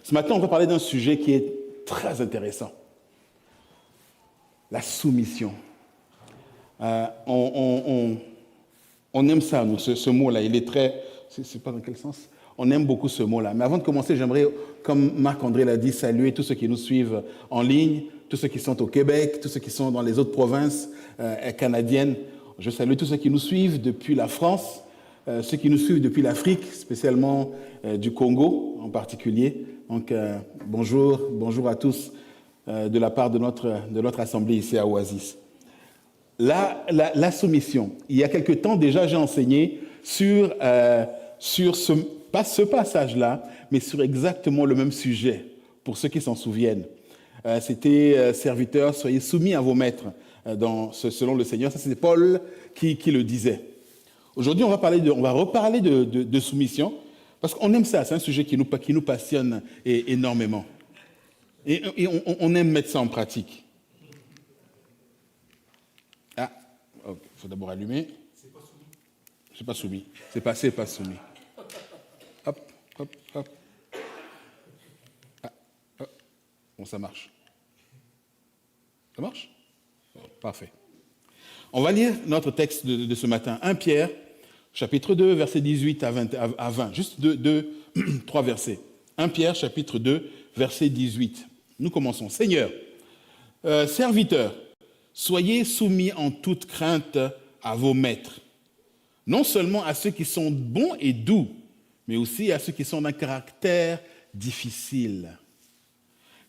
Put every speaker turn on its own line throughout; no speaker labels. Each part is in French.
Ce matin, on va parler d'un sujet qui est très intéressant. La soumission. On aime ça, nous, ce mot-là. Il est très... C'est pas dans quel sens? On aime beaucoup ce mot-là. Mais avant de commencer, j'aimerais, comme Marc-André l'a dit, saluer tous ceux qui nous suivent en ligne, tous ceux qui sont au Québec, tous ceux qui sont dans les autres provinces canadiennes. Je salue tous ceux qui nous suivent depuis la France, ceux qui nous suivent depuis l'Afrique, spécialement du Congo en particulier. Donc, bonjour à tous de la part de notre assemblée ici à Oasis. La soumission. Il y a quelque temps déjà, j'ai enseigné sur pas ce passage-là, mais sur exactement le même sujet, pour ceux qui s'en souviennent. C'était serviteurs, soyez soumis à vos maîtres, selon le Seigneur. Ça, c'était Paul qui le disait. Aujourd'hui, on va reparler de soumission, parce qu'on aime ça. C'est un sujet qui nous passionne énormément. Et on aime mettre ça en pratique. Ah, il faut d'abord allumer. C'est pas soumis. C'est pas soumis. Hop, hop, hop. Ah, hop. Bon, ça marche. Ça marche? Parfait. On va lire notre texte de ce matin. 1 Pierre, chapitre 2, versets 18 à 20. Juste trois versets. 1 Pierre, chapitre 2, verset 18. Nous commençons. Seigneur, serviteurs, soyez soumis en toute crainte à vos maîtres, non seulement à ceux qui sont bons et doux, mais aussi à ceux qui sont d'un caractère difficile.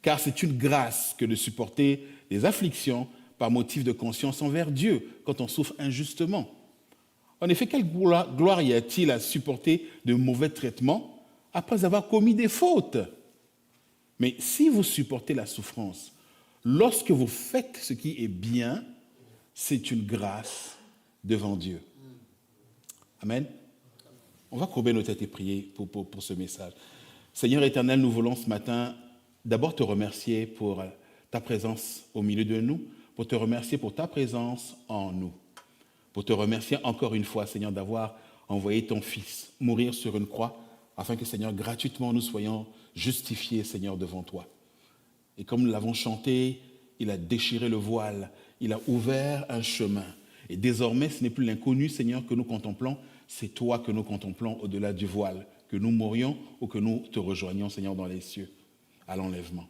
Car c'est une grâce que de supporter les afflictions par motif de conscience envers Dieu quand on souffre injustement. En effet, quelle gloire y a-t-il à supporter de mauvais traitements après avoir commis des fautes? Mais si vous supportez la souffrance, lorsque vous faites ce qui est bien, c'est une grâce devant Dieu. Amen. On va courber nos têtes et prier pour ce message. Seigneur éternel, nous voulons ce matin d'abord te remercier pour ta présence au milieu de nous, pour te remercier pour ta présence en nous, pour te remercier encore une fois, Seigneur, d'avoir envoyé ton Fils mourir sur une croix, afin que, Seigneur, gratuitement nous soyons justifiés, Seigneur, devant toi. Et comme nous l'avons chanté, il a déchiré le voile, il a ouvert un chemin. Et désormais, ce n'est plus l'inconnu, Seigneur, que nous contemplons, c'est toi que nous contemplons au-delà du voile, que nous mourions ou que nous te rejoignions, Seigneur, dans les cieux, à l'enlèvement.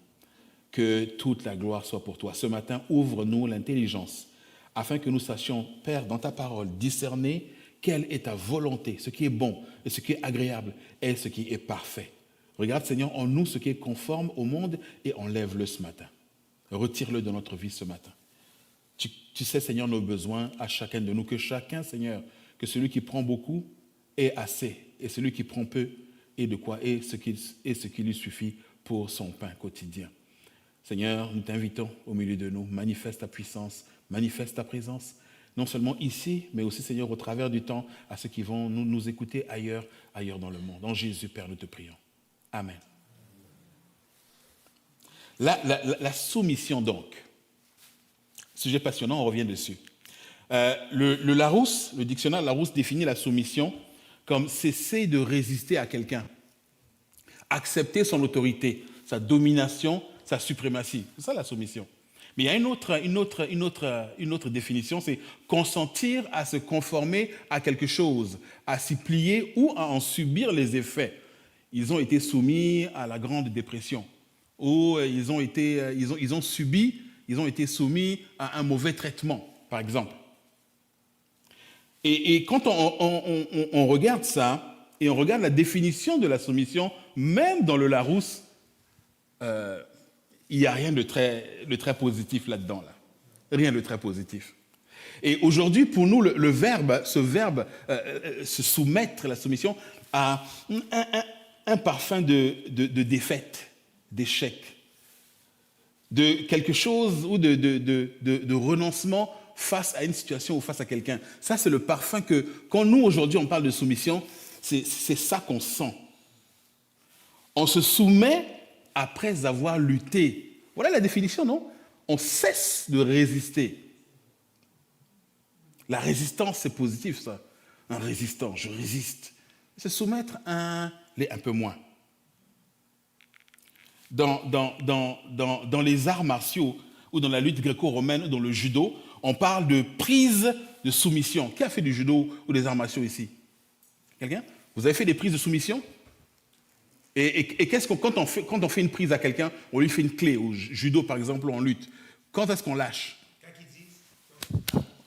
Que toute la gloire soit pour toi. Ce matin, ouvre-nous l'intelligence, afin que nous sachions, Père, dans ta parole, discerner quelle est ta volonté, ce qui est bon et ce qui est agréable et ce qui est parfait. Regarde, Seigneur, en nous ce qui est conforme au monde et enlève-le ce matin. Retire-le de notre vie ce matin. Tu sais, Seigneur, nos besoins à chacun de nous, que chacun, Seigneur, que celui qui prend beaucoup ait assez, et celui qui prend peu ait de quoi, et ce qui lui suffit pour son pain quotidien. Seigneur, nous t'invitons au milieu de nous, manifeste ta puissance, manifeste ta présence, non seulement ici, mais aussi, Seigneur, au travers du temps, à ceux qui vont nous écouter ailleurs dans le monde. En Jésus, Père, nous te prions. Amen. La soumission, donc. Sujet passionnant, on revient dessus. Le Larousse, le dictionnaire Larousse définit la soumission comme cesser de résister à quelqu'un, accepter son autorité, sa domination, sa suprématie. C'est ça la soumission. Mais il y a une autre définition, c'est consentir à se conformer à quelque chose, à s'y plier ou à en subir les effets. Ils ont été soumis à la Grande Dépression, ou ils ont été soumis à un mauvais traitement, par exemple. Et quand on regarde ça, et on regarde la définition de la soumission, même dans le Larousse, il n'y a rien de très positif là-dedans. Là. Rien de très positif. Et aujourd'hui, pour nous, ce verbe, se soumettre, la soumission, a un parfum de défaite, d'échec, de quelque chose ou de renoncement face à une situation ou face à quelqu'un. Ça, c'est le parfum que, quand nous, aujourd'hui, on parle de soumission, c'est ça qu'on sent. On se soumet après avoir lutté. Voilà la définition, non? On cesse de résister. La résistance, c'est positif, ça. Un résistant, je résiste. Se soumettre l'est un peu moins. dans les arts martiaux ou dans la lutte gréco-romaine ou dans le judo, on parle de prise de soumission. Qui a fait du judo ou des arts martiaux ici? Quelqu'un? Vous avez fait des prises de soumission? Et qu'est-ce qu'on, quand on fait une prise à quelqu'un, on lui fait une clé, au judo par exemple, ou en lutte. Quand est-ce qu'on lâche?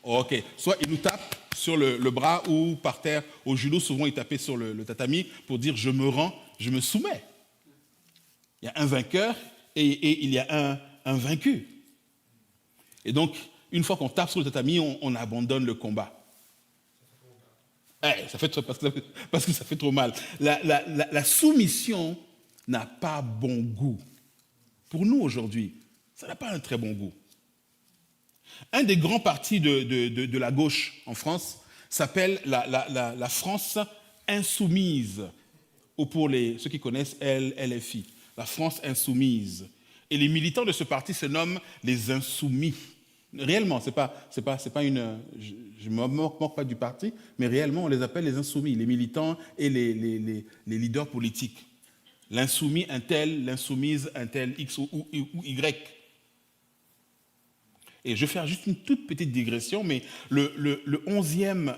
Ok. Soit il nous tape sur le bras ou par terre. Au judo, souvent, il tapait sur le tatami pour dire je me rends, je me soumets. Il y a un vainqueur et il y a un vaincu. Et donc, une fois qu'on tape sur le tatami, on abandonne le combat. Ça fait parce que ça fait trop mal. La soumission n'a pas bon goût. Pour nous aujourd'hui, ça n'a pas un très bon goût. Un des grands partis de la gauche en France s'appelle la France insoumise, ou pour ceux qui connaissent LFI, la France insoumise. Et les militants de ce parti se nomment les insoumis. Réellement, c'est pas une. Je ne me moque pas du parti, mais réellement, on les appelle les insoumis, les militants et les leaders politiques. L'insoumis, un tel, l'insoumise, un tel, X ou Y. Et je vais faire juste une toute petite digression, mais le 11e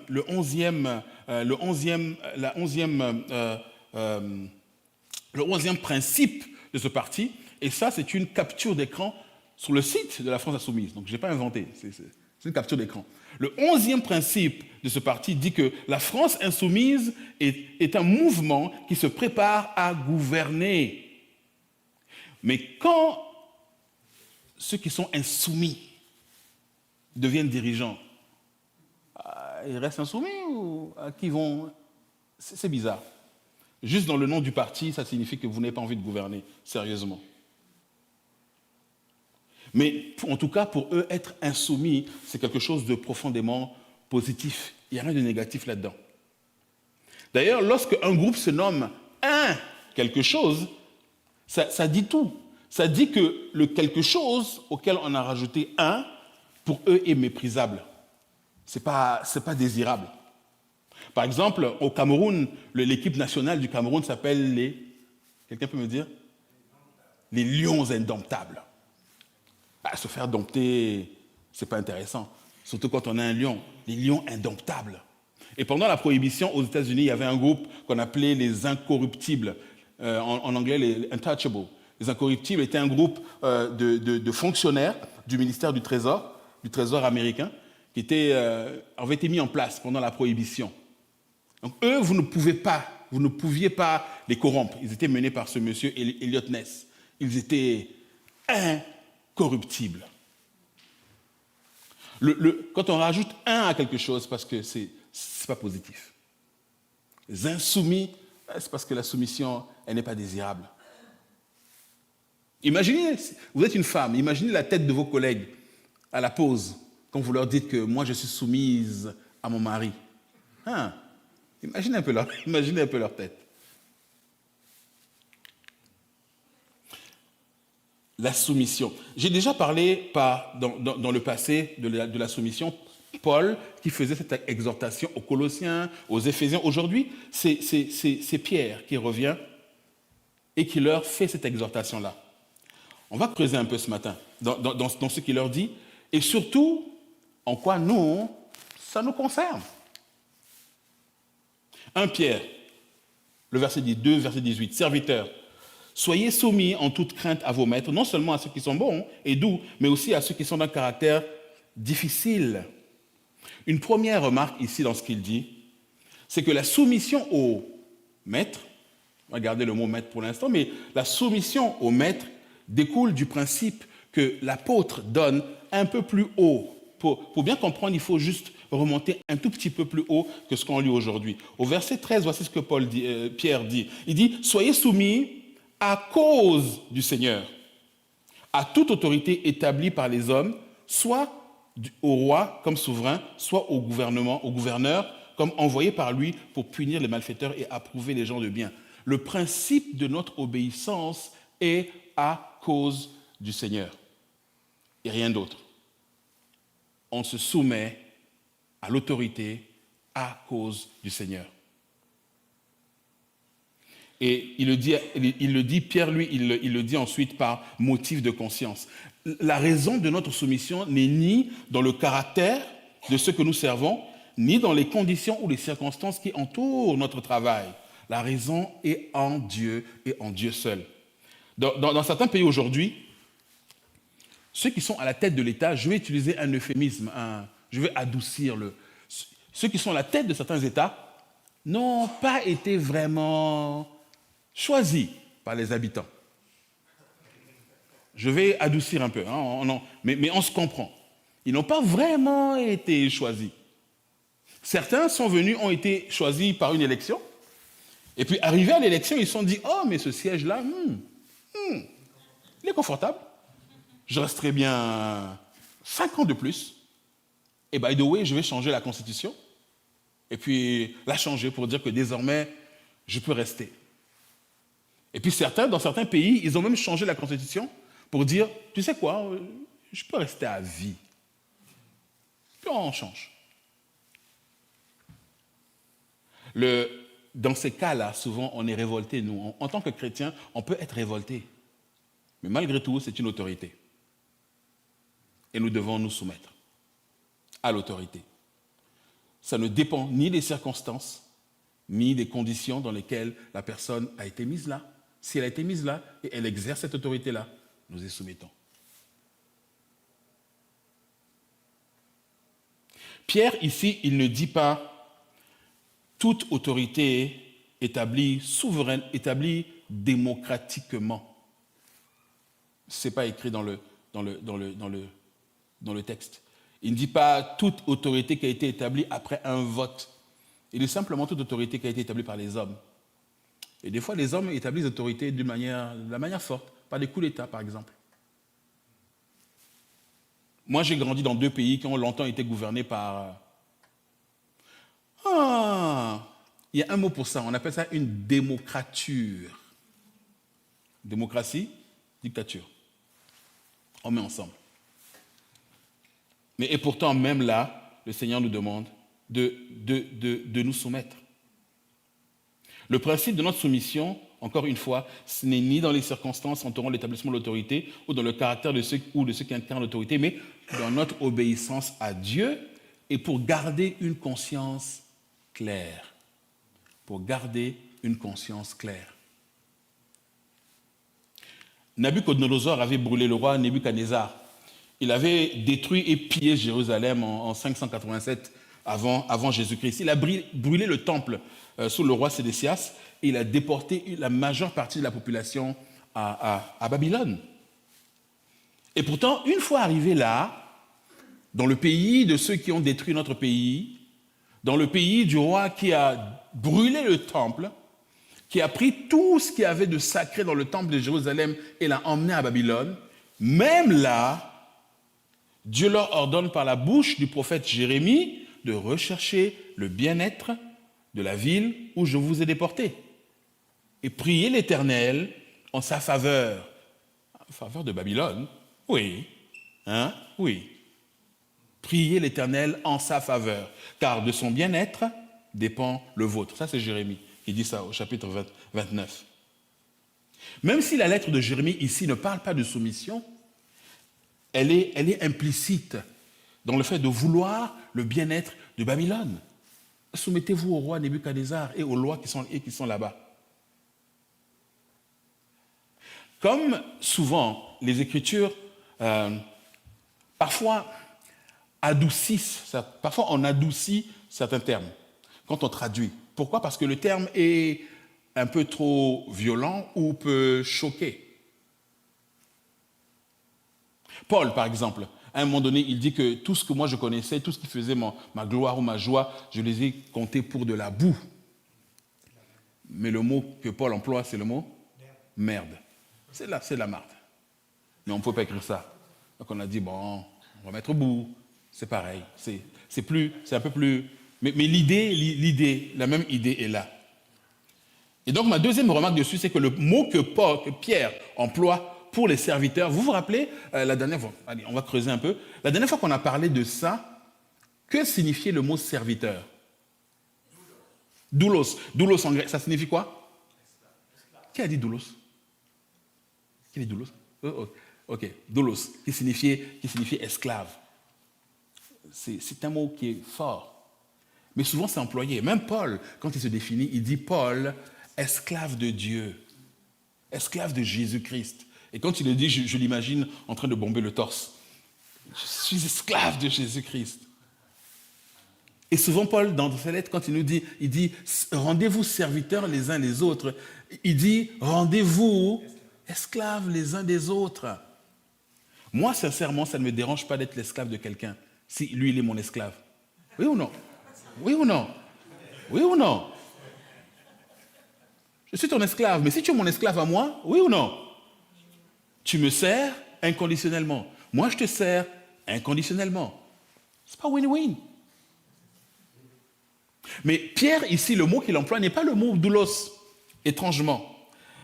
principe de ce parti, et ça, c'est une capture d'écran sur le site de la France Insoumise. Donc, je n'ai pas inventé, c'est une capture d'écran. Le 11e principe de ce parti dit que la France Insoumise est un mouvement qui se prépare à gouverner. Mais quand ceux qui sont insoumis deviennent dirigeants, ils restent insoumis ou à qui vont... C'est bizarre. Juste dans le nom du parti, ça signifie que vous n'avez pas envie de gouverner, sérieusement. Mais en tout cas, pour eux, être insoumis, c'est quelque chose de profondément positif. Il n'y a rien de négatif là-dedans. D'ailleurs, lorsque un groupe se nomme un quelque chose, ça dit tout. Ça dit que le quelque chose auquel on a rajouté un, pour eux, est méprisable. C'est pas désirable. Par exemple, au Cameroun, l'équipe nationale du Cameroun s'appelle les... Quelqu'un peut me dire? Les Lions indomptables. Se faire dompter, c'est pas intéressant. Surtout quand on a un lion. Les lions indomptables. Et pendant la Prohibition, aux États-Unis, il y avait un groupe qu'on appelait les Incorruptibles. En anglais, les Untouchables. Les Incorruptibles étaient un groupe de fonctionnaires du ministère du Trésor américain, qui avaient été mis en place pendant la Prohibition. Donc eux, vous ne pouviez pas les corrompre. Ils étaient menés par ce monsieur Elliot Ness. Ils étaient incorruptibles. Quand on rajoute un à quelque chose, parce que c'est pas positif. Les insoumis, c'est parce que la soumission, elle n'est pas désirable. Imaginez, vous êtes une femme, imaginez la tête de vos collègues à la pause, quand vous leur dites que moi je suis soumise à mon mari. Imaginez un peu leur tête. La soumission. J'ai déjà parlé dans le passé de la soumission. Paul qui faisait cette exhortation aux Colossiens, aux Éphésiens. Aujourd'hui, c'est Pierre qui revient et qui leur fait cette exhortation-là. On va creuser un peu ce matin dans ce qu'il leur dit et surtout en quoi ça nous concerne. 1 Pierre, le verset 2, verset 18, serviteurs, soyez soumis en toute crainte à vos maîtres, non seulement à ceux qui sont bons et doux, mais aussi à ceux qui sont d'un caractère difficile. Une première remarque ici dans ce qu'il dit, c'est que la soumission au maître, on va garder le mot maître pour l'instant, mais la soumission au maître découle du principe que l'apôtre donne un peu plus haut. Pour bien comprendre, il faut juste remonter un tout petit peu plus haut que ce qu'on lit aujourd'hui. Au verset 13, voici ce que Pierre dit. Il dit « Soyez soumis à cause du Seigneur, à toute autorité établie par les hommes, soit au roi comme souverain, soit au gouverneur comme envoyé par lui pour punir les malfaiteurs et approuver les gens de bien. » Le principe de notre obéissance est à cause du Seigneur et rien d'autre. On se soumet à l'autorité à cause du Seigneur. Et il le dit, Pierre, lui, il le dit ensuite par motif de conscience. La raison de notre soumission n'est ni dans le caractère de ceux que nous servons, ni dans les conditions ou les circonstances qui entourent notre travail. La raison est en Dieu et en Dieu seul. Dans certains pays aujourd'hui, ceux qui sont à la tête de l'État, je vais utiliser un euphémisme, je vais adoucir ceux qui sont à la tête de certains États n'ont pas été vraiment choisis par les habitants. Je vais adoucir un peu, mais on se comprend. Ils n'ont pas vraiment été choisis. Certains sont venus, ont été choisis par une élection, et puis arrivés à l'élection, ils se sont dit « Oh, mais ce siège-là, il est confortable. Je resterai bien 5 ans de plus. Et by the way, je vais changer la Constitution. Et puis la changer pour dire que désormais, je peux rester. » Et puis dans certains pays, ils ont même changé la Constitution pour dire « Tu sais quoi, je peux rester à vie. » Puis on change. Dans ces cas-là, souvent, on est révolté, nous. En tant que chrétiens, on peut être révolté. Mais malgré tout, c'est une autorité. Et nous devons nous soumettre à l'autorité. Ça ne dépend ni des circonstances, ni des conditions dans lesquelles la personne a été mise là. Si elle a été mise là et elle exerce cette autorité-là, nous y soumettons. Pierre, ici, il ne dit pas toute autorité établie souveraine, établie démocratiquement. Ce n'est pas écrit dans le texte. Il ne dit pas toute autorité qui a été établie après un vote. Il dit simplement toute autorité qui a été établie par les hommes. Et des fois, les hommes établissent l'autorité de la manière forte, par des coups d'État, par exemple. Moi, j'ai grandi dans 2 pays qui ont longtemps été gouvernés par... il y a un mot pour ça, on appelle ça une démocrature. Démocratie, dictature. On met ensemble. Et pourtant, même là, le Seigneur nous demande de nous soumettre. Le principe de notre soumission, encore une fois, ce n'est ni dans les circonstances entourant l'établissement de l'autorité ou dans le caractère de ceux qui incarnent l'autorité, mais dans notre obéissance à Dieu et pour garder une conscience claire. Pour garder une conscience claire. Nabuchodonosor avait brûlé le roi Nebuchadnezzar. Il avait détruit et pillé Jérusalem en 587 avant Jésus-Christ. Il a brûlé le temple sous le roi Sédécias et il a déporté la majeure partie de la population à Babylone. Et pourtant, une fois arrivé là, dans le pays de ceux qui ont détruit notre pays, dans le pays du roi qui a brûlé le temple, qui a pris tout ce qu'il y avait de sacré dans le temple de Jérusalem et l'a emmené à Babylone, même là, Dieu leur ordonne par la bouche du prophète Jérémie de rechercher le bien-être de la ville où je vous ai déportés et prier l'Éternel en sa faveur. En faveur de Babylone? Oui. Oui. Priez l'Éternel en sa faveur, car de son bien-être dépend le vôtre. Ça, c'est Jérémie qui dit ça au chapitre 29. Même si la lettre de Jérémie ici ne parle pas de soumission, elle est implicite dans le fait de vouloir le bien-être de Babylone. Soumettez-vous au roi Nebuchadnezzar et aux lois qui sont là-bas. Comme souvent, les Écritures, parfois on adoucit certains termes quand on traduit. Pourquoi? Parce que le terme est un peu trop violent ou peut choquer. Paul, par exemple, à un moment donné, il dit que tout ce que moi je connaissais, tout ce qui faisait ma gloire ou ma joie, je les ai comptés pour de la boue. Mais le mot que Paul emploie, c'est le mot merde. C'est de la marde. Mais on ne peut pas écrire ça. Donc on a dit, bon, on va mettre boue. C'est pareil. C'est un peu plus... Mais l'idée, la même idée est là. Et donc ma deuxième remarque dessus, c'est que le mot que Pierre emploie pour les serviteurs, vous vous rappelez, la dernière fois, allez, on va creuser un peu, la dernière fois qu'on a parlé de ça, que signifiait le mot serviteur? Doulos. Doulos en grec, ça signifie quoi? Qui a dit doulos? Qui a dit doulos? Oh, ok, doulos, qui signifie esclave. C'est un mot qui est fort. Mais souvent, c'est employé. Même Paul, quand il se définit, il dit Paul, esclave de Dieu, esclave de Jésus-Christ. Et quand il le dit, je l'imagine en train de bomber le torse. Je suis esclave de Jésus-Christ. Et souvent, Paul, dans sa lettre, quand il dit, rendez-vous serviteurs les uns les autres. Il dit, rendez-vous esclaves les uns des autres. Moi, sincèrement, ça ne me dérange pas d'être l'esclave de quelqu'un, si lui, il est mon esclave. Oui ou non? Oui ou non? Oui ou non? Je suis ton esclave, mais si tu es mon esclave à moi, oui ou non? Tu me sers inconditionnellement. Moi, je te sers inconditionnellement. C'est pas win-win. Mais Pierre, ici, le mot qu'il emploie n'est pas le mot doulos, étrangement.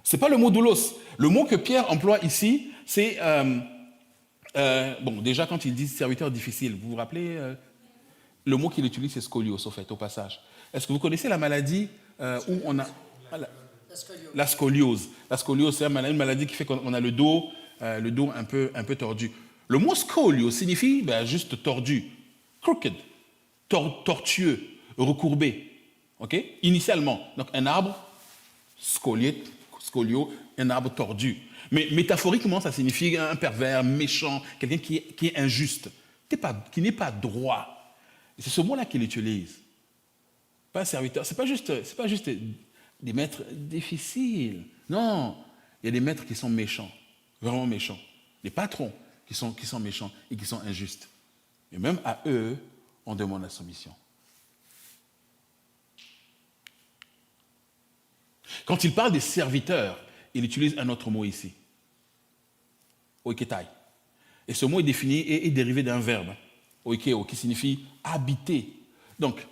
Ce n'est pas le mot doulos. Le mot que Pierre emploie ici, c'est... bon, déjà, quand il dit serviteur difficile, vous vous rappelez le mot qu'il utilise, c'est scoliose, au fait, au passage. Est-ce que vous connaissez la maladie où on a... La scoliose. La scoliose, c'est une maladie qui fait qu'on a le dos un peu tordu. Le mot scoliose signifie juste tordu, crooked, tortueux, recourbé. Okay? Initialement, donc un arbre scolio, un arbre tordu. Mais métaphoriquement, ça signifie un pervers, méchant, quelqu'un qui est injuste, qui n'est pas droit. Et c'est ce mot-là qu'il utilise. Pas un serviteur. C'est pas juste des maîtres difficiles. Non, il y a des maîtres qui sont méchants, vraiment méchants. Des patrons qui sont méchants et qui sont injustes. Et même à eux, on demande la soumission. Quand il parle des serviteurs, il utilise un autre mot ici. Oiketai. Et ce mot est défini et est dérivé d'un verbe, oikeo, qui signifie habiter. Donc,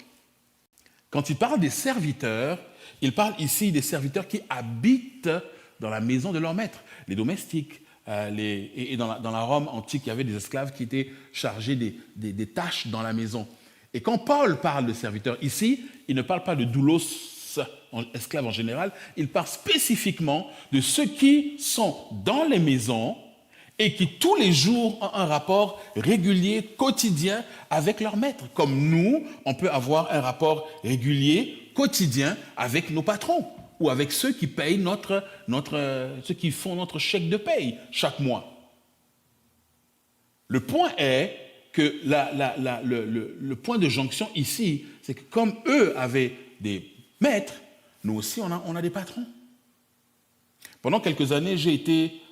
quand il parle des serviteurs, il parle ici des serviteurs qui habitent dans la maison de leur maître, les domestiques. Et dans la Rome antique, il y avait des esclaves qui étaient chargés des tâches dans la maison. Et quand Paul parle de serviteurs ici, il ne parle pas de doulos, esclaves en général, il parle spécifiquement de ceux qui sont dans les maisons et qui tous les jours ont un rapport régulier, quotidien avec leur maître. Comme nous, on peut avoir un rapport régulier, quotidien avec nos patrons ou avec ceux qui payent ceux qui font notre chèque de paye chaque mois. Le point est que le point de jonction ici, c'est que comme eux avaient des maîtres, nous aussi on a des patrons. Pendant quelques années, j'ai été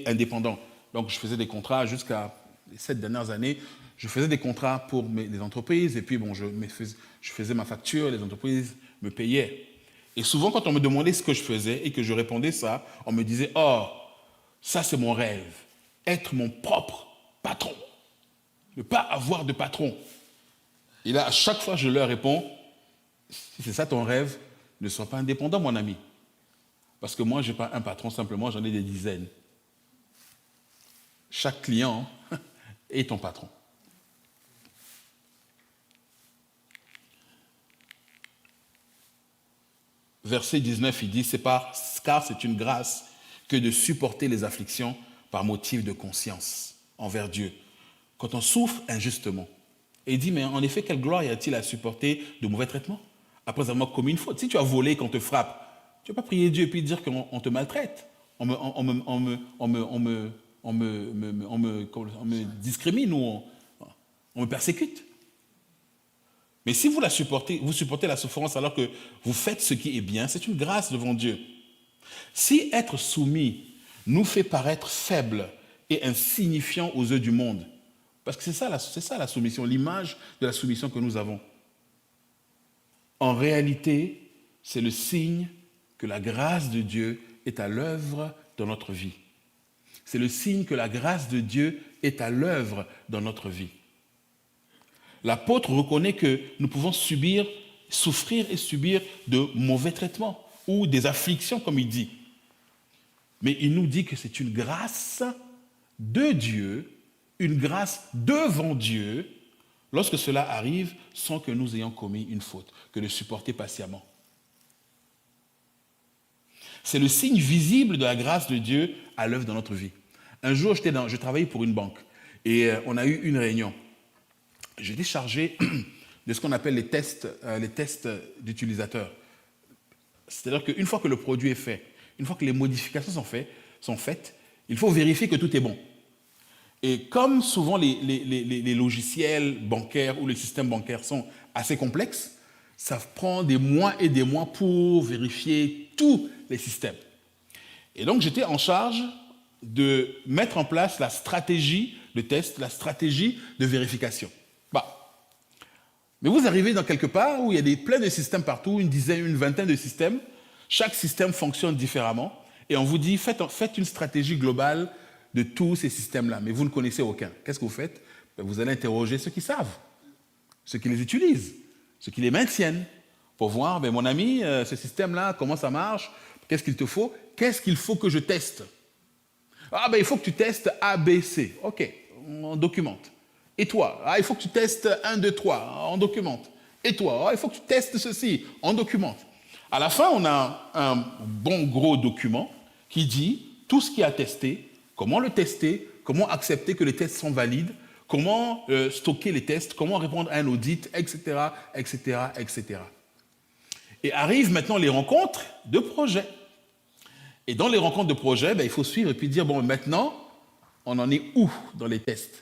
indépendant. Donc je faisais des contrats jusqu'à les 7 dernières années. Je faisais des contrats pour les entreprises et puis bon, je faisais ma facture, les entreprises me payaient. Et souvent, quand on me demandait ce que je faisais et que je répondais ça, on me disait « Oh, ça c'est mon rêve, être mon propre patron, ne pas avoir de patron. » Et là, à chaque fois, je leur réponds « Si c'est ça ton rêve, ne sois pas indépendant, mon ami. Parce que moi, je n'ai pas un patron, simplement, j'en ai des dizaines. Chaque client est ton patron. » Verset 19, il dit, car c'est une grâce que de supporter les afflictions par motif de conscience envers Dieu, quand on souffre injustement. Et il dit, mais en effet, quelle gloire y a-t-il à supporter de mauvais traitements après avoir commis une faute? Si tu as volé et qu'on te frappe, tu ne vas pas prier Dieu et puis dire qu'on te maltraite. On me discrimine ou on me persécute. Mais si vous supportez la souffrance alors que vous faites ce qui est bien, c'est une grâce devant Dieu. Si être soumis nous fait paraître faibles et insignifiants aux yeux du monde, parce que c'est ça la soumission, l'image de la soumission que nous avons. En réalité, c'est le signe que la grâce de Dieu est à l'œuvre dans notre vie. C'est le signe que la grâce de Dieu est à l'œuvre dans notre vie. L'apôtre reconnaît que nous pouvons souffrir et subir de mauvais traitements ou des afflictions, comme il dit. Mais il nous dit que c'est une grâce de Dieu, une grâce devant Dieu, lorsque cela arrive sans que nous ayons commis une faute, que de supporter patiemment. C'est le signe visible de la grâce de Dieu à l'œuvre dans notre vie. Un jour, je travaillais pour une banque et on a eu une réunion. J'étais chargé de ce qu'on appelle les tests d'utilisateurs. C'est-à-dire qu'une fois que le produit est fait, une fois que les modifications sont faites, il faut vérifier que tout est bon. Et comme souvent les logiciels bancaires ou les systèmes bancaires sont assez complexes, ça prend des mois et des mois pour vérifier tous les systèmes. Et donc j'étais en charge de mettre en place la stratégie de test, la stratégie de vérification. Mais vous arrivez dans quelque part où il y a plein de systèmes partout, une dizaine, une vingtaine de systèmes. Chaque système fonctionne différemment. Et on vous dit, faites une stratégie globale de tous ces systèmes-là. Mais vous ne connaissez aucun. Qu'est-ce que vous faites? Vous allez interroger ceux qui savent, ceux qui les utilisent, ceux qui les maintiennent, pour voir, mon ami, ce système-là, comment ça marche? Qu'est-ce qu'il te faut? Qu'est-ce qu'il faut que je teste? Il faut que tu testes A, B, C. OK, on documente. Et toi? Il faut que tu testes 1, 2, 3. On documente. Et toi? Il faut que tu testes ceci. On documente. À la fin, on a un bon gros document qui dit tout ce qu'il y a à tester, comment le tester, comment accepter que les tests sont valides, comment stocker les tests, comment répondre à un audit, etc., etc., etc. Et arrivent maintenant les rencontres de projet. Et dans les rencontres de projet, il faut suivre et puis dire, maintenant, on en est où dans les tests?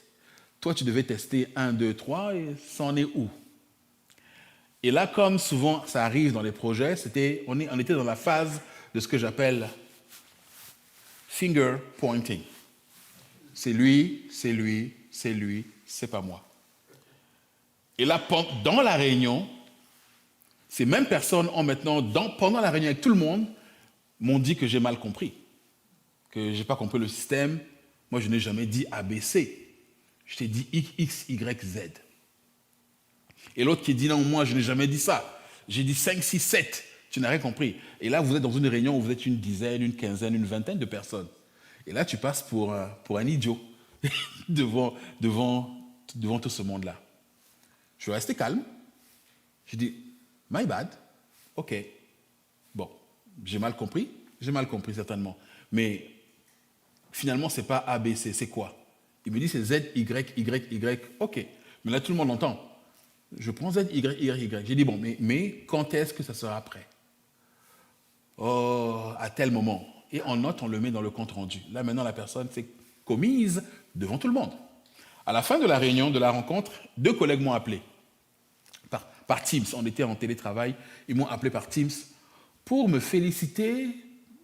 Toi, tu devais tester 1, 2, 3, et ça en est où? Et là, comme souvent ça arrive dans les projets, on était dans la phase de ce que j'appelle finger pointing. C'est lui, c'est lui, c'est lui, c'est pas moi. Et là, dans la réunion, ces mêmes personnes ont maintenant, pendant la réunion avec tout le monde, m'ont dit que j'ai mal compris, que je n'ai pas compris le système. Moi, je n'ai jamais dit ABC. Je t'ai dit X, Y, Z. Et l'autre qui dit non, moi, je n'ai jamais dit ça. J'ai dit 5, 6, 7. Tu n'as rien compris. Et là, vous êtes dans une réunion où vous êtes une dizaine, une quinzaine, une vingtaine de personnes. Et là, tu passes pour un idiot devant tout ce monde-là. Je suis resté calme. Je dis, my bad. OK. Bon, j'ai mal compris certainement. Mais finalement, ce n'est pas A, B, C, c'est quoi? Il me dit c'est Z, Y, Y, Y. OK. Mais là, tout le monde entend. Je prends Z, Y, Y, Y. J'ai dit, mais quand est-ce que ça sera prêt? Oh, à tel moment. Et en note, on le met dans le compte rendu. Là, maintenant, la personne s'est commise devant tout le monde. À la fin de la réunion, de la rencontre, 2 collègues m'ont appelé par Teams. On était en télétravail. Ils m'ont appelé par Teams pour me féliciter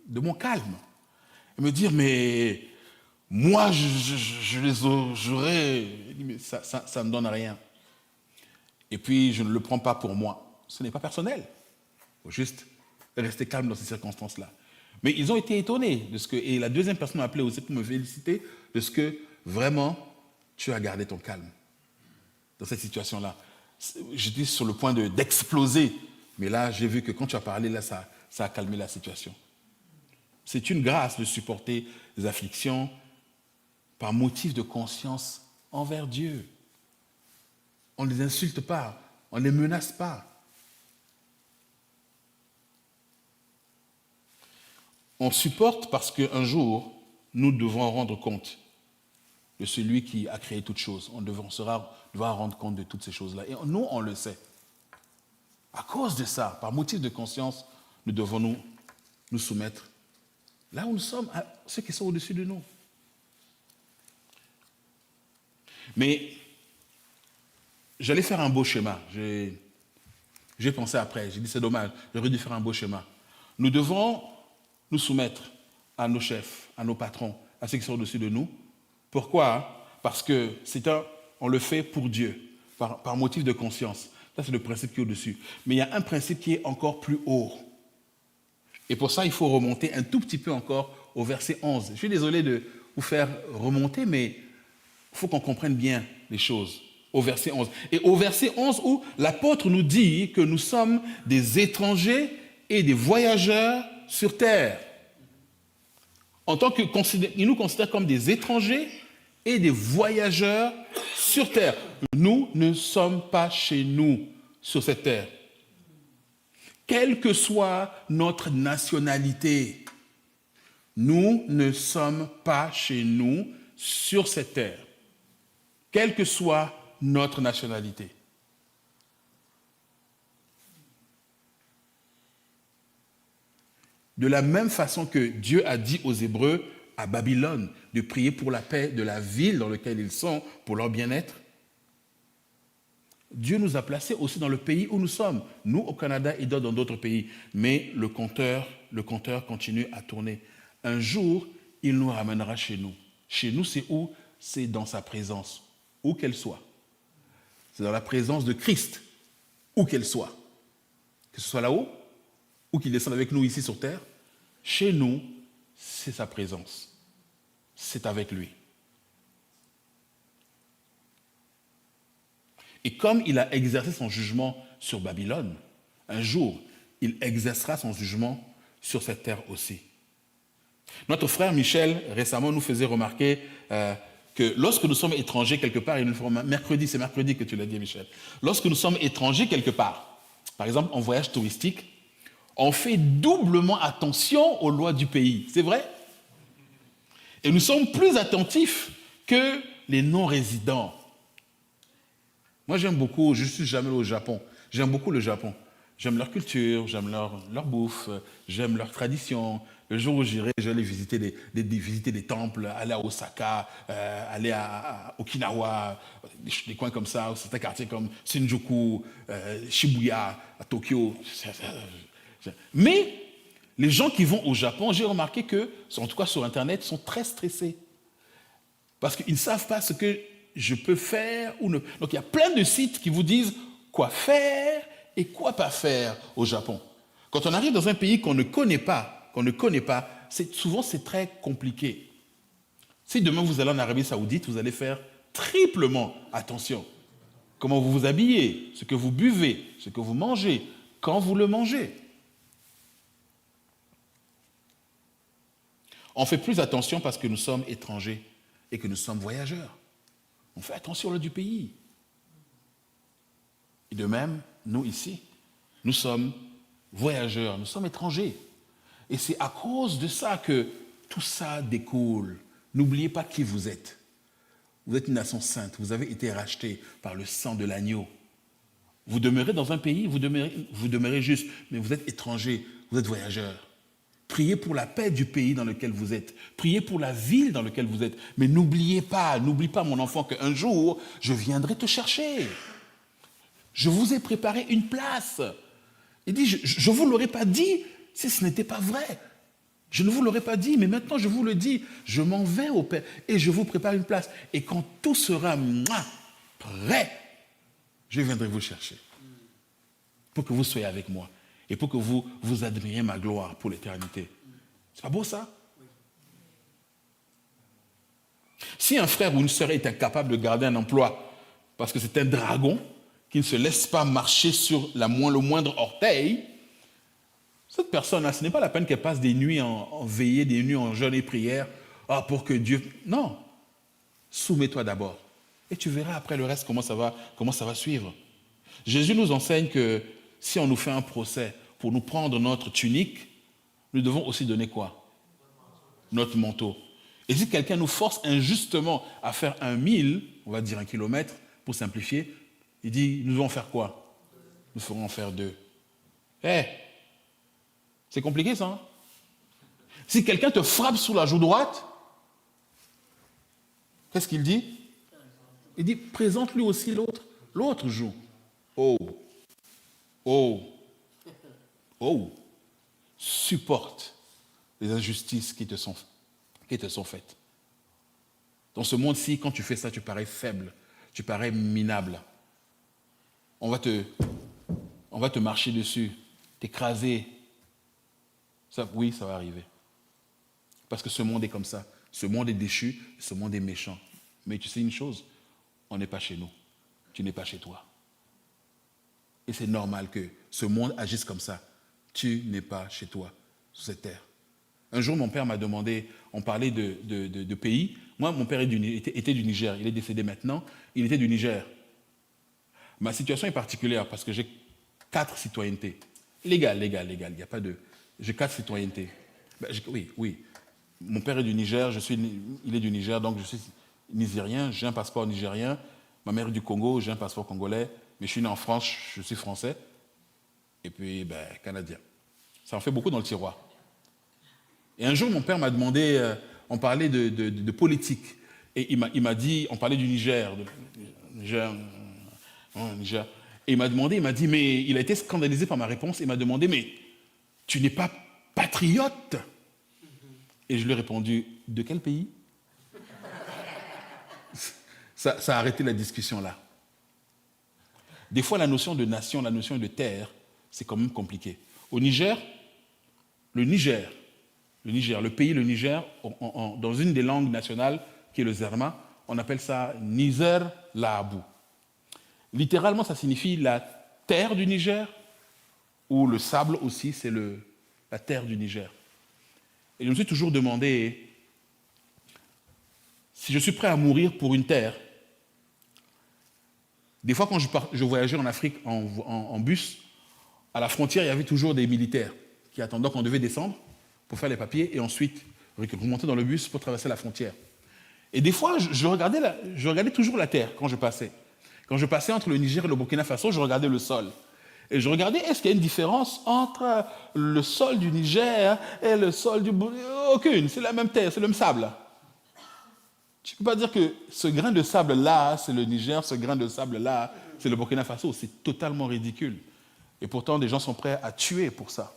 de mon calme. Et me dire, mais moi, j'aurais... Mais ça ne me donne rien. Et puis, je ne le prends pas pour moi. Ce n'est pas personnel. Il faut juste rester calme dans ces circonstances-là. Mais ils ont été étonnés de ce que... Et la deuxième personne m'a appelé aussi pour me féliciter de ce que, vraiment, tu as gardé ton calme dans cette situation-là. J'étais sur le point d'exploser. Mais là, j'ai vu que quand tu as parlé, là, ça a calmé la situation. C'est une grâce de supporter les afflictions par motif de conscience envers Dieu. On ne les insulte pas, on ne les menace pas. On supporte parce qu'un jour, nous devons rendre compte de celui qui a créé toutes choses. On devra rendre compte de toutes ces choses-là. Et nous, on le sait. À cause de ça, par motif de conscience, nous devons nous soumettre là où nous sommes, à ceux qui sont au-dessus de nous. Mais j'allais faire un beau schéma. J'ai pensé après, j'ai dit c'est dommage, j'aurais dû faire un beau schéma. Nous devons nous soumettre à nos chefs, à nos patrons, à ceux qui sont au-dessus de nous. Pourquoi? Parce que on le fait pour Dieu, par motif de conscience. Ça, c'est le principe qui est au-dessus. Mais il y a un principe qui est encore plus haut. Et pour ça, il faut remonter un tout petit peu encore au verset 11. Je suis désolé de vous faire remonter, mais il faut qu'on comprenne bien les choses. Au verset 11. Et au verset 11 où l'apôtre nous dit que nous sommes des étrangers et des voyageurs sur terre. Il nous considère comme des étrangers et des voyageurs sur terre. Nous ne sommes pas chez nous sur cette terre. Quelle que soit notre nationalité, Nous ne sommes pas chez nous sur cette terre, quelle que soit notre nationalité. De la même façon que Dieu a dit aux Hébreux à Babylone de prier pour la paix de la ville dans laquelle ils sont, pour leur bien-être, Dieu nous a placés aussi dans le pays où nous sommes, nous au Canada et dans d'autres pays. Mais le compteur continue à tourner. Un jour, il nous ramènera chez nous. Chez nous, c'est où? C'est dans sa présence, où qu'elle soit. C'est dans la présence de Christ, où qu'elle soit. Que ce soit là-haut, ou qu'il descende avec nous ici sur terre, chez nous, c'est sa présence. C'est avec lui. Et comme il a exercé son jugement sur Babylone, un jour, il exercera son jugement sur cette terre aussi. Notre frère Michel, récemment, nous faisait remarquer que lorsque nous sommes étrangers quelque part, c'est mercredi que tu l'as dit, Michel, lorsque nous sommes étrangers quelque part, par exemple en voyage touristique, on fait doublement attention aux lois du pays. C'est vrai? Et nous sommes plus attentifs que les non-résidents. Moi, j'aime beaucoup, je ne suis jamais allé au Japon, j'aime beaucoup le Japon. J'aime leur culture, j'aime leur bouffe, j'aime leur tradition. Le jour où j'irai, j'allais visiter des temples, aller à Osaka, aller à Okinawa, des coins comme ça, certains quartiers comme Shinjuku, Shibuya, à Tokyo. Mais les gens qui vont au Japon, j'ai remarqué que, en tout cas sur Internet, sont très stressés. Parce qu'ils ne savent pas ce que je peux faire ou ne. Donc il y a plein de sites qui vous disent quoi faire et quoi pas faire au Japon. Quand on arrive dans un pays qu'on ne connaît pas, souvent c'est très compliqué. Si demain vous allez en Arabie Saoudite, vous allez faire triplement attention. Comment vous vous habillez, ce que vous buvez, ce que vous mangez, quand vous le mangez. On fait plus attention parce que nous sommes étrangers et que nous sommes voyageurs. On fait attention là du pays. Et de même, nous ici, nous sommes voyageurs, nous sommes étrangers. Et c'est à cause de ça que tout ça découle. N'oubliez pas qui vous êtes. Vous êtes une nation sainte, vous avez été rachetés par le sang de l'agneau. Vous demeurez dans un pays, vous demeurez juste, mais vous êtes étrangers, vous êtes voyageurs. Priez pour la paix du pays dans lequel vous êtes. Priez pour la ville dans laquelle vous êtes. Mais n'oublie pas mon enfant, qu'un jour, je viendrai te chercher. Je vous ai préparé une place. Il dit, je ne vous l'aurais pas dit si ce n'était pas vrai. Je ne vous l'aurais pas dit, mais maintenant je vous le dis. Je m'en vais au Père et je vous prépare une place. Et quand tout sera prêt, je viendrai vous chercher. Pour que vous soyez avec moi. Et pour que vous admiriez ma gloire pour l'éternité. C'est pas beau ça? Si un frère ou une sœur est incapable de garder un emploi parce que c'est un dragon qui ne se laisse pas marcher sur le moindre orteil, cette personne-là, ce n'est pas la peine qu'elle passe des nuits en veillée, des nuits en jeûne et prière, pour que Dieu... Non. Soumets-toi d'abord. Et tu verras après le reste comment ça va suivre. Jésus nous enseigne que si on nous fait un procès pour nous prendre notre tunique, nous devons aussi donner quoi? Notre manteau. Et si quelqu'un nous force injustement à faire 1 000, on va dire 1 kilomètre, pour simplifier, il dit, nous devons faire quoi? Nous ferons en faire 2. C'est compliqué ça, hein? Si quelqu'un te frappe sous la joue droite, qu'est-ce qu'il dit? Il dit, présente-lui aussi l'autre joue. Supporte les injustices qui te sont faites. Dans ce monde-ci, quand tu fais ça, tu parais faible, tu parais minable. On va te marcher dessus, t'écraser. Oui, ça va arriver. Parce que ce monde est comme ça. Ce monde est déchu, ce monde est méchant. Mais tu sais une chose, on n'est pas chez nous. Tu n'es pas chez toi. Et c'est normal que ce monde agisse comme ça. Tu n'es pas chez toi, sur cette terre. Un jour, mon père m'a demandé, on parlait de pays. Moi, mon père était du Niger. Il est décédé maintenant. Il était du Niger. Ma situation est particulière parce que j'ai 4 citoyennetés. Légal. Il n'y a pas de... J'ai 4 citoyennetés. Oui. Mon père est du Niger, il est du Niger, donc je suis nigérien, j'ai un passeport nigérien. Ma mère est du Congo, j'ai un passeport congolais. Mais je suis né en France, je suis français. Et puis, canadien. Ça en fait beaucoup dans le tiroir. Et un jour, mon père m'a demandé, on parlait de politique. Et il m'a dit, on parlait du Niger. Niger. Et il m'a dit, mais il a été scandalisé par ma réponse. Il m'a demandé, mais tu n'es pas patriote? Et je lui ai répondu, de quel pays? Ça a arrêté la discussion là. Des fois, la notion de nation, la notion de terre, c'est quand même compliqué. Au Niger, le pays, le Niger, dans une des langues nationales, qui est le Zarma, on appelle ça Niger Lahabou. Littéralement, ça signifie la terre du Niger, ou le sable aussi, c'est la terre du Niger. Et je me suis toujours demandé, si je suis prêt à mourir pour une terre, des fois quand je voyageais en Afrique en bus, à la frontière, il y avait toujours des militaires qui attendaient qu'on devait descendre pour faire les papiers et ensuite remonter dans le bus pour traverser la frontière. Et des fois, je regardais toujours la terre quand je passais. Quand je passais entre le Niger et le Burkina Faso, je regardais le sol. Et je regardais, est-ce qu'il y a une différence entre le sol du Niger et le sol du Burkina? Aucune, c'est la même terre, c'est le même sable. Tu ne peux pas dire que ce grain de sable-là, c'est le Niger, ce grain de sable-là, c'est le Burkina Faso. C'est totalement ridicule. Et pourtant, des gens sont prêts à tuer pour ça.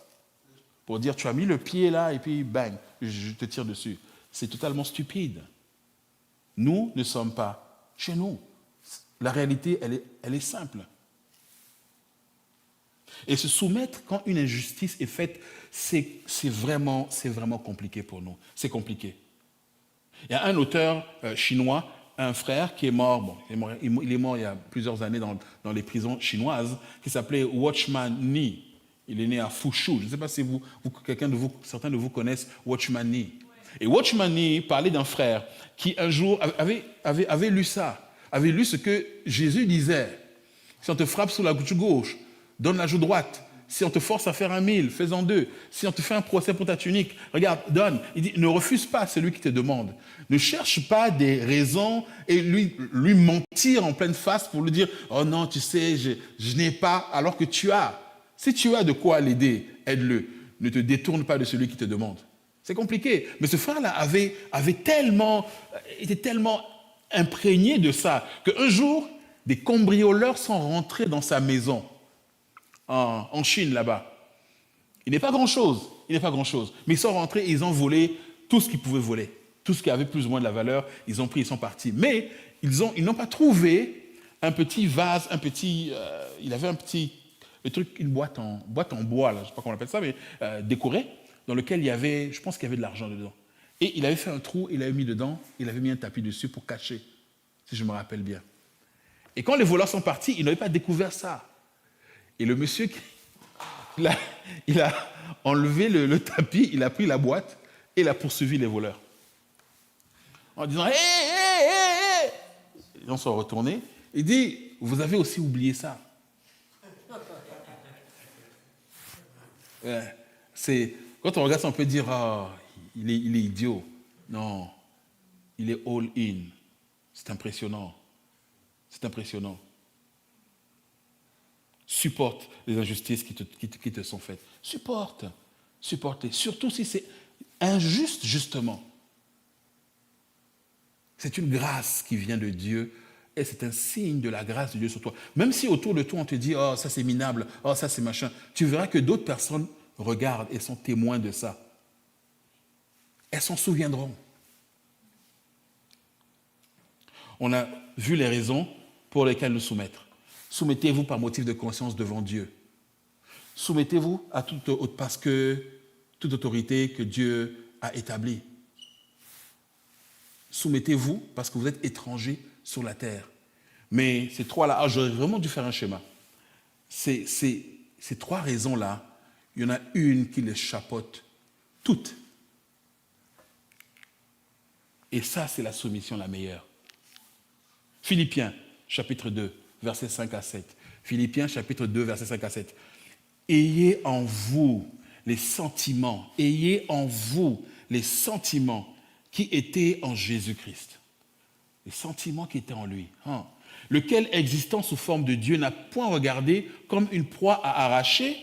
Pour dire, tu as mis le pied là, et puis bang, je te tire dessus. C'est totalement stupide. Nous ne sommes pas chez nous. La réalité, elle est simple. Et se soumettre quand une injustice est faite, c'est vraiment compliqué pour nous. C'est compliqué. Il y a un auteur chinois, un frère qui est mort, il est mort il y a plusieurs années dans les prisons chinoises, qui s'appelait Watchman Nee. Il est né à Fushu. Je ne sais pas si certains de vous connaissent Watchman Nee. Et Watchman Nee parlait d'un frère qui un jour avait lu ça, avait lu ce que Jésus disait. Si on te frappe sur la joue gauche, donne la joue droite. Si on te force à faire 1000, fais-en 2. Si on te fait un procès pour ta tunique, regarde, donne. Il dit, ne refuse pas celui qui te demande. Ne cherche pas des raisons et lui mentir en pleine face pour lui dire, oh non, tu sais, je n'ai pas, alors que tu as. Si tu as de quoi l'aider, aide-le. Ne te détourne pas de celui qui te demande. C'est compliqué. Mais ce frère-là était tellement imprégné de ça qu'un jour, des cambrioleurs sont rentrés dans sa maison. En Chine, là-bas. Il n'est pas grand-chose, mais ils sont rentrés et ils ont volé tout ce qu'ils pouvaient voler. Tout ce qui avait plus ou moins de la valeur, ils ont pris, ils sont partis. Mais ils n'ont pas trouvé un petit vase, il avait une boîte en bois, là, je ne sais pas comment on appelle ça, mais décorée, dans lequel il y avait, je pense qu'il y avait de l'argent dedans. Et il avait fait un trou, il avait mis dedans, il avait mis un tapis dessus pour cacher, si je me rappelle bien. Et quand les voleurs sont partis, ils n'avaient pas découvert ça. Et le monsieur, il a enlevé le tapis, il a pris la boîte et il a poursuivi les voleurs. En disant, hé, hé, hé, hé. Ils sont retournés. Il dit, vous avez aussi oublié ça. Quand on regarde ça, on peut dire, il est idiot. Non, il est all in. C'est impressionnant. C'est impressionnant. Supporte les injustices qui te sont faites. Supporte. Surtout si c'est injuste, justement. C'est une grâce qui vient de Dieu et c'est un signe de la grâce de Dieu sur toi. Même si autour de toi, on te dit, oh, ça c'est minable, oh, ça c'est machin, tu verras que d'autres personnes regardent et sont témoins de ça. Elles s'en souviendront. On a vu les raisons pour lesquelles nous soumettre. Soumettez-vous par motif de conscience devant Dieu. Soumettez-vous à toute autorité que Dieu a établie. Soumettez-vous parce que vous êtes étrangers sur la terre. Mais ces trois-là, j'aurais vraiment dû faire un schéma. Ces trois raisons-là, il y en a une qui les chapeaute toutes. Et ça, c'est la soumission la meilleure. Philippiens, chapitre 2. Versets 5 à 7. Philippiens, chapitre 2, versets 5 à 7. Ayez en vous les sentiments, ayez en vous les sentiments qui étaient en Jésus-Christ. Les sentiments qui étaient en lui. Lequel, existant sous forme de Dieu, n'a point regardé comme une proie à arracher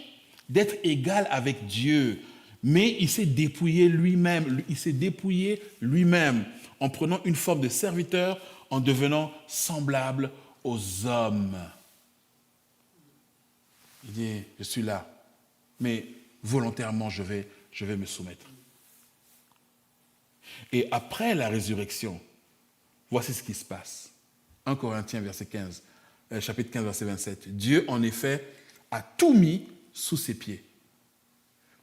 d'être égal avec Dieu. Mais il s'est dépouillé lui-même. Il s'est dépouillé lui-même en prenant une forme de serviteur, en devenant semblable aux hommes. Il dit, je suis là, mais volontairement, je vais me soumettre. Et après la résurrection, voici ce qui se passe. 1 Corinthiens chapitre 15, verset 27. Dieu, en effet, a tout mis sous ses pieds.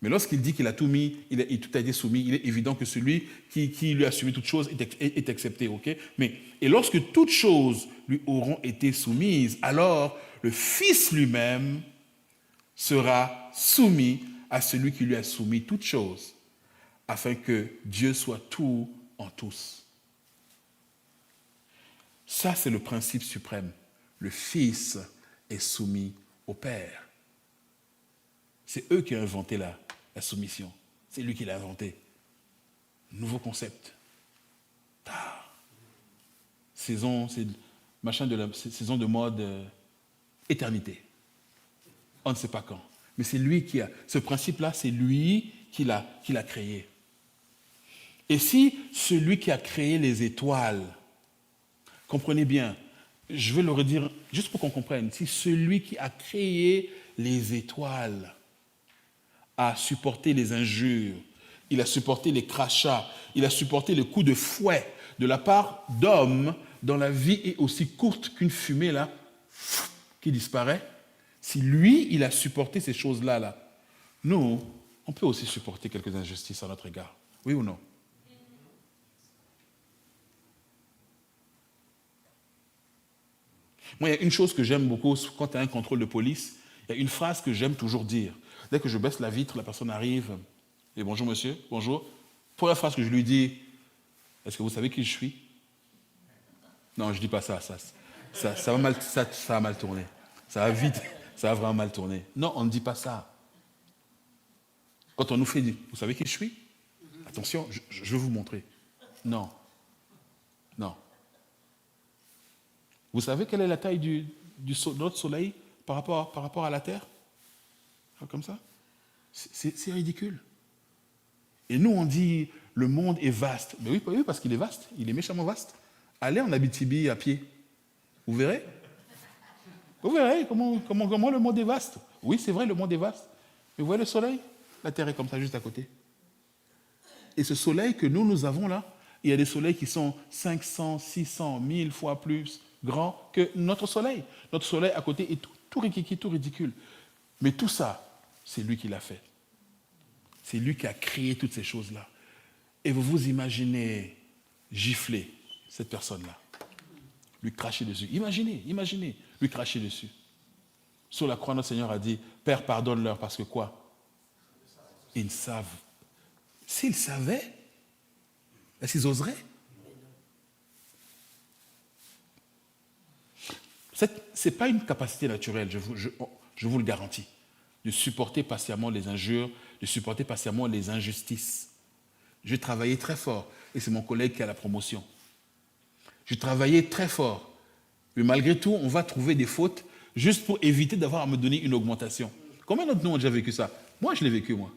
Mais lorsqu'il dit qu'il a tout mis, tout a été soumis, il est évident que celui qui lui a soumis toutes choses est accepté. Okay? Et lorsque toutes choses lui auront été soumises, alors le Fils lui-même sera soumis à celui qui lui a soumis toutes choses, afin que Dieu soit tout en tous. Ça, c'est le principe suprême. Le Fils est soumis au Père. C'est eux qui ont inventé la soumission. C'est lui qui l'a inventé. Nouveau concept. Saison de mode éternité. On ne sait pas quand. Mais c'est lui qui a... Ce principe-là, c'est lui qui l'a créé. Et si celui qui a créé les étoiles, comprenez bien, je vais le redire juste pour qu'on comprenne, si celui qui a créé les étoiles a supporté les injures, il a supporté les crachats, il a supporté le coup de fouet de la part d'hommes dont la vie est aussi courte qu'une fumée là, qui disparaît. Si lui, il a supporté ces choses-là, nous, on peut aussi supporter quelques injustices à notre égard. Oui ou non? Moi, il y a une chose que j'aime beaucoup quand tu as un contrôle de police, il y a une phrase que j'aime toujours dire. Dès que je baisse la vitre, la personne arrive, et bonjour monsieur, bonjour. Première phrase que je lui dis, est-ce que vous savez qui je suis? Non, je ne dis pas ça. Ça va mal tourner. Ça va vite, ça va vraiment mal tourner. Non, on ne dit pas ça. Quand on nous fait dire, vous savez qui je suis? Attention, je vais vous montrer. Non. Non. Vous savez quelle est la taille de notre soleil par rapport à la Terre? Comme ça? C'est ridicule. Et nous, on dit, le monde est vaste. Mais oui, parce qu'il est vaste. Il est méchamment vaste. Allez en Abitibi à pied. Vous verrez. Vous verrez comment le monde est vaste. Oui, c'est vrai, le monde est vaste. Mais vous voyez le soleil? La Terre est comme ça, juste à côté. Et ce soleil que nous avons là, il y a des soleils qui sont 500, 600, 1000 fois plus grands que notre soleil. Notre soleil à côté est tout rikiki, tout ridicule. Mais tout ça, c'est lui qui l'a fait. C'est lui qui a créé toutes ces choses-là. Et vous vous imaginez gifler cette personne-là, lui cracher dessus. Imaginez, lui cracher dessus. Sur la croix, notre Seigneur a dit, Père, pardonne-leur parce que quoi? Ils savent. S'ils savaient, est-ce qu'ils oseraient? Ce n'est pas une capacité naturelle, je vous le garantis, de supporter patiemment les injures, de supporter patiemment les injustices. J'ai travaillé très fort, et c'est mon collègue qui a la promotion. J'ai travaillé très fort, mais malgré tout, on va trouver des fautes juste pour éviter d'avoir à me donner une augmentation. Combien d'entre nous ont déjà vécu ça? Moi, je l'ai vécu, moi,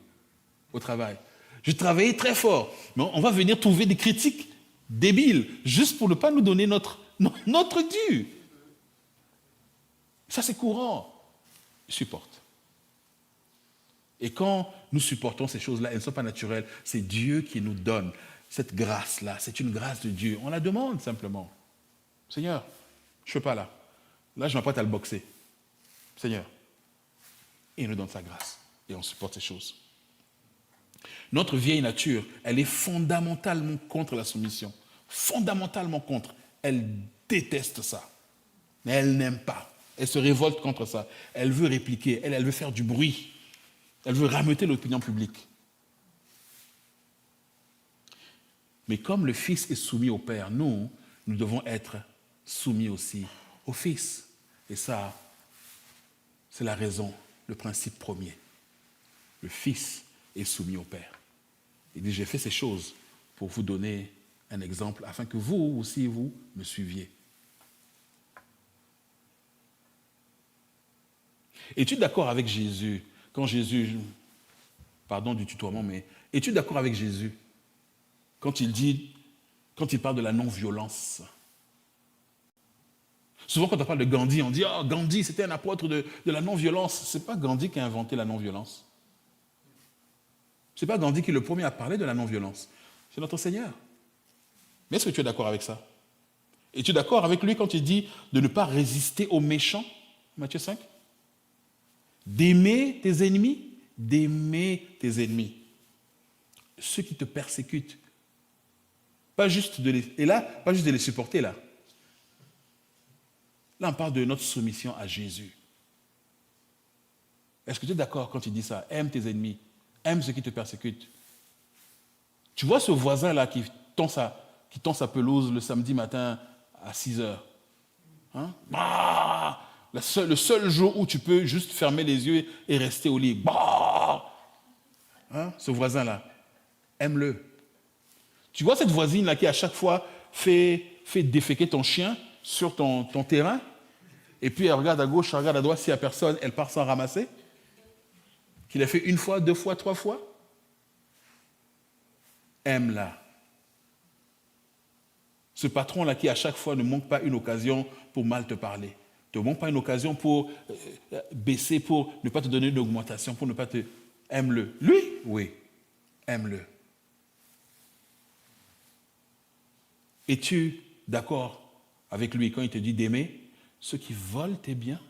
au travail. J'ai travaillé très fort, mais on va venir trouver des critiques débiles, juste pour ne pas nous donner notre dû. Ça, c'est courant. Supporte. Et quand nous supportons ces choses-là, elles ne sont pas naturelles, c'est Dieu qui nous donne cette grâce-là. C'est une grâce de Dieu. On la demande simplement. Seigneur, je ne fais pas là. Là, je m'apprête à le boxer. Seigneur. Et il nous donne sa grâce. Et on supporte ces choses. Notre vieille nature, elle est fondamentalement contre la soumission. Fondamentalement contre. Elle déteste ça. Mais elle n'aime pas. Elle se révolte contre ça. Elle veut répliquer. Elle veut faire du bruit. Elle veut rameuter l'opinion publique. Mais comme le Fils est soumis au Père, nous devons être soumis aussi au Fils. Et ça, c'est la raison, le principe premier. Le Fils est soumis au Père. Il dit, j'ai fait ces choses pour vous donner un exemple, afin que vous aussi, vous me suiviez. Es-tu d'accord avec Jésus, quand Jésus, pardon du tutoiement, mais es-tu d'accord avec Jésus quand il parle de la non-violence? Souvent, quand on parle de Gandhi, on dit « Ah, Gandhi, c'était un apôtre de la non-violence ». Ce n'est pas Gandhi qui a inventé la non-violence. Ce n'est pas Gandhi qui est le premier à parler de la non-violence. C'est notre Seigneur. Mais est-ce que tu es d'accord avec ça? Es-tu d'accord avec lui quand il dit de ne pas résister aux méchants, Matthieu 5? D'aimer tes ennemis, ceux qui te persécutent. Pas juste de les supporter là. Là, on parle de notre soumission à Jésus. Est-ce que tu es d'accord quand il dit ça? Aime tes ennemis, aime ceux qui te persécutent. Tu vois ce voisin-là qui tend sa pelouse le samedi matin à 6 heures. Hein? Bah, le seul jour où tu peux juste fermer les yeux et rester au lit. Bah, hein? Ce voisin-là, aime-le. Tu vois cette voisine-là qui à chaque fois fait déféquer ton chien sur ton terrain, et puis elle regarde à gauche, elle regarde à droite, s'il n'y a personne, elle part sans ramasser? Qu'il a fait 1 fois, 2 fois, 3 fois? Aime-la. Ce patron-là qui à chaque fois ne manque pas une occasion pour mal te parler, ne manque pas une occasion pour baisser, pour ne pas te donner une augmentation, pour ne pas te... Aime-le. Lui? Oui. Aime-le. Es-tu d'accord avec lui quand il te dit d'aimer ceux qui volent tes biens?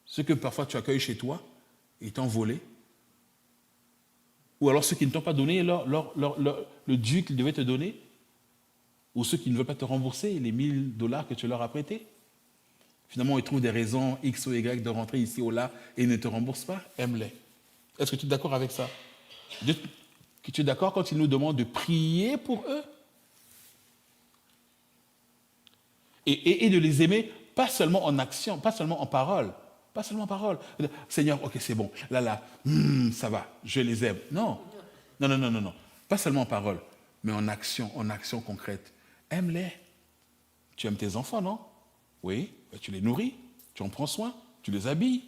Ceux que parfois tu accueilles chez toi et t'ont volé? Ou alors ceux qui ne t'ont pas donné le dû qu'ils devaient te donner? Ou ceux qui ne veulent pas te rembourser les $1000 que tu leur as prêtés? Finalement, ils trouvent des raisons X ou Y de rentrer ici ou là et ils ne te remboursent pas? Aime-les. Est-ce que tu es d'accord avec ça? Tu es d'accord quand il nous demande de prier pour eux? Et de les aimer, pas seulement en action, pas seulement en parole. Pas seulement en parole. Seigneur, ok, c'est bon. Là, ça va, je les aime. Non. Non. Pas seulement en parole, mais en action concrète. Aime-les. Tu aimes tes enfants, non? Oui, tu les nourris, tu en prends soin, tu les habilles.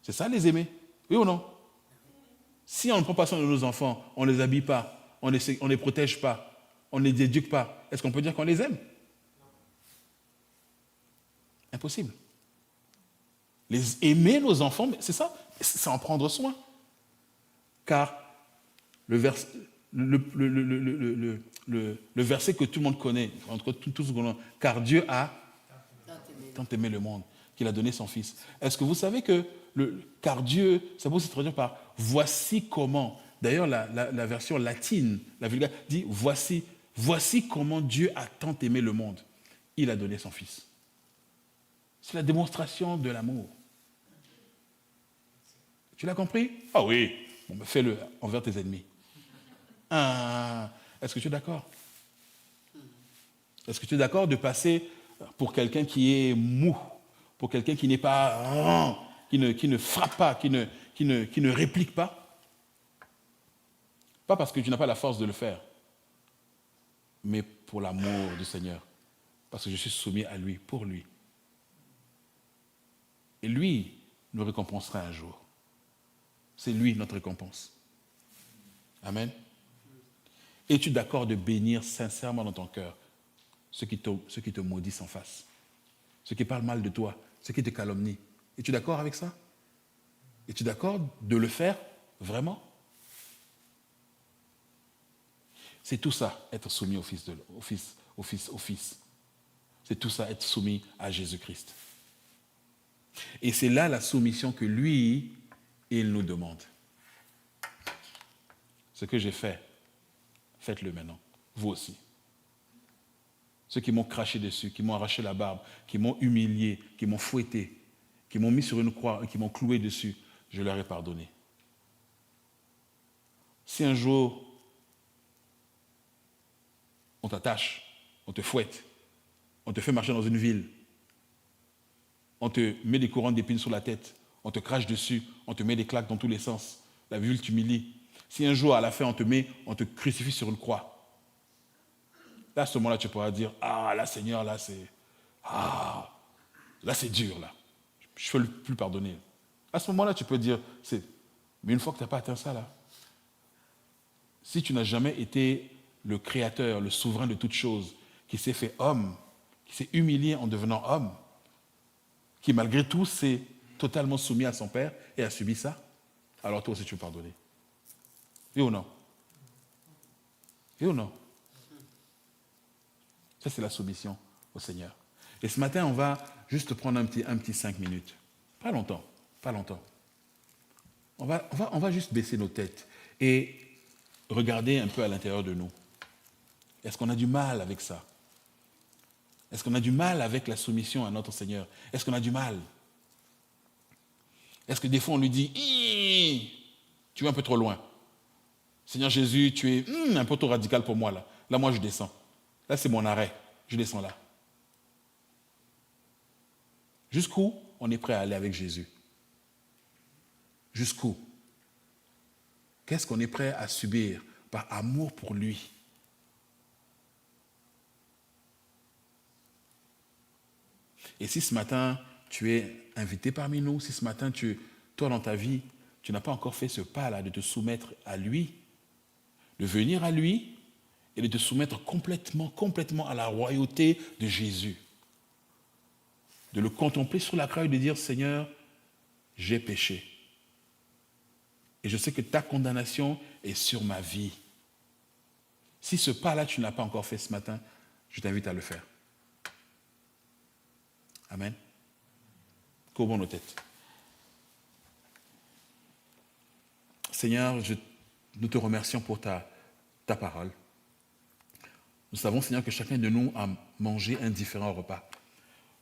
C'est ça, les aimer. Oui ou non? Si on ne prend pas soin de nos enfants, on ne les habille pas, on ne les protège pas, on ne les éduque pas, est-ce qu'on peut dire qu'on les aime? Impossible. Aimer nos enfants, c'est ça, c'est en prendre soin. Car le verset que tout le monde connaît, entre tous, car Dieu a tant aimé le monde qu'il a donné son Fils. Est-ce que vous savez que car Dieu, ça peut se traduire par voici comment. D'ailleurs, la version latine, la Vulgate, dit voici comment Dieu a tant aimé le monde. Il a donné son Fils. C'est la démonstration de l'amour. Tu l'as compris? Ah oui. Bon, fais-le envers tes ennemis. Est-ce que tu es d'accord? Est-ce que tu es d'accord de passer pour quelqu'un qui est mou, pour quelqu'un qui n'est pas, qui ne frappe pas, qui ne réplique pas? Pas parce que tu n'as pas la force de le faire, mais pour l'amour du Seigneur. Parce que je suis soumis à lui, pour lui. Et lui nous récompensera un jour. C'est lui notre récompense. Amen. Es-tu d'accord de bénir sincèrement dans ton cœur ceux qui te maudissent en face, ceux qui parlent mal de toi, ceux qui te calomnient? Es-tu d'accord avec ça? Es-tu d'accord de le faire vraiment? C'est tout ça, être soumis au Fils. C'est tout ça, être soumis à Jésus-Christ. Et c'est là la soumission que lui, il nous demande. Ce que j'ai fait, faites-le maintenant, vous aussi. Ceux qui m'ont craché dessus, qui m'ont arraché la barbe, qui m'ont humilié, qui m'ont fouetté, qui m'ont mis sur une croix et qui m'ont cloué dessus, je leur ai pardonné. Si un jour, on t'attache, on te fouette, on te fait marcher dans une ville, on te met des couronnes d'épines sur la tête, on te crache dessus, on te met des claques dans tous les sens, La Bible t'humilie. Si un jour, à la fin, on te crucifie sur une croix, là, à ce moment-là, tu pourras dire, ah, là, Seigneur, là, c'est dur, là. Je ne peux plus pardonner. À ce moment-là, tu peux dire, mais une fois que tu n'as pas atteint ça, là, si tu n'as jamais été le créateur, le souverain de toutes choses, qui s'est fait homme, qui s'est humilié en devenant homme, qui malgré tout s'est totalement soumis à son Père et a subi ça, alors toi aussi tu peux pardonner. Oui ou non? Oui ou non? Ça, c'est la soumission au Seigneur. Et ce matin, on va juste prendre un petit 5 minutes. Pas longtemps, pas longtemps. On va juste baisser nos têtes et regarder un peu à l'intérieur de nous. Est-ce qu'on a du mal avec ça? Est-ce qu'on a du mal avec la soumission à notre Seigneur? Est-ce qu'on a du mal? Est-ce que des fois on lui dit, tu vas un peu trop loin. Seigneur Jésus, tu es un peu trop radical pour moi là. Là, moi, je descends. Là, c'est mon arrêt. Je descends là. Jusqu'où on est prêt à aller avec Jésus? Jusqu'où? Qu'est-ce qu'on est prêt à subir par amour pour lui? Et si ce matin, tu es invité parmi nous, si ce matin, toi dans ta vie, tu n'as pas encore fait ce pas-là de te soumettre à lui, de venir à lui et de te soumettre complètement à la royauté de Jésus, de le contempler sur la croix et de dire, Seigneur, j'ai péché. Et je sais que ta condamnation est sur ma vie. Si ce pas-là, tu ne l'as pas encore fait ce matin, je t'invite à le faire. Amen. Courbons nos têtes. Seigneur, nous te remercions pour ta parole. Nous savons, Seigneur, que chacun de nous a mangé un différent repas.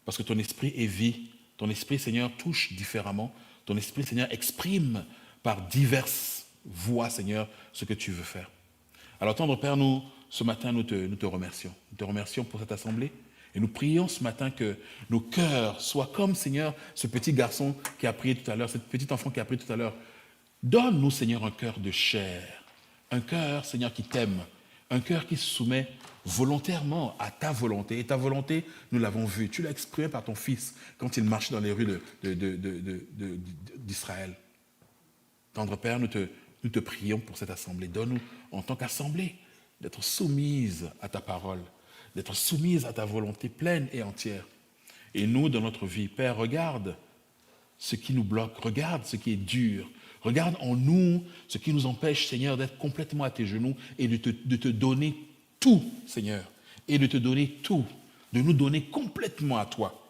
Parce que ton esprit est vie. Ton esprit, Seigneur, touche différemment. Ton esprit, Seigneur, exprime par diverses voies, Seigneur, ce que tu veux faire. Alors, tendre Père, ce matin, nous te remercions. Nous te remercions pour cette assemblée. Et nous prions ce matin que nos cœurs soient comme, Seigneur, ce petit garçon qui a prié tout à l'heure, ce petit enfant qui a prié tout à l'heure. Donne-nous, Seigneur, un cœur de chair. Un cœur, Seigneur, qui t'aime. Un cœur qui se soumet volontairement à ta volonté. Et ta volonté, nous l'avons vu. Tu l'as exprimé par ton Fils quand il marchait dans les rues d'Israël. Tendre Père, nous te prions pour cette assemblée. Donne-nous, en tant qu'assemblée, d'être soumise à ta parole, d'être soumise à ta volonté pleine et entière. Et nous, dans notre vie, Père, regarde ce qui nous bloque, regarde ce qui est dur, regarde en nous ce qui nous empêche, Seigneur, d'être complètement à tes genoux et de te donner tout, Seigneur, et de te donner tout, de nous donner complètement à toi.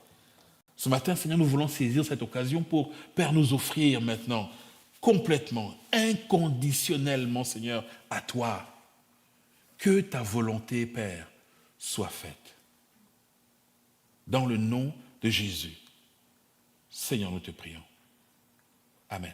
Ce matin, Seigneur, nous voulons saisir cette occasion pour, Père, nous offrir maintenant complètement, inconditionnellement, Seigneur, à toi. Que ta volonté, Père, soit faite. Dans le nom de Jésus. Seigneur, nous te prions. Amen.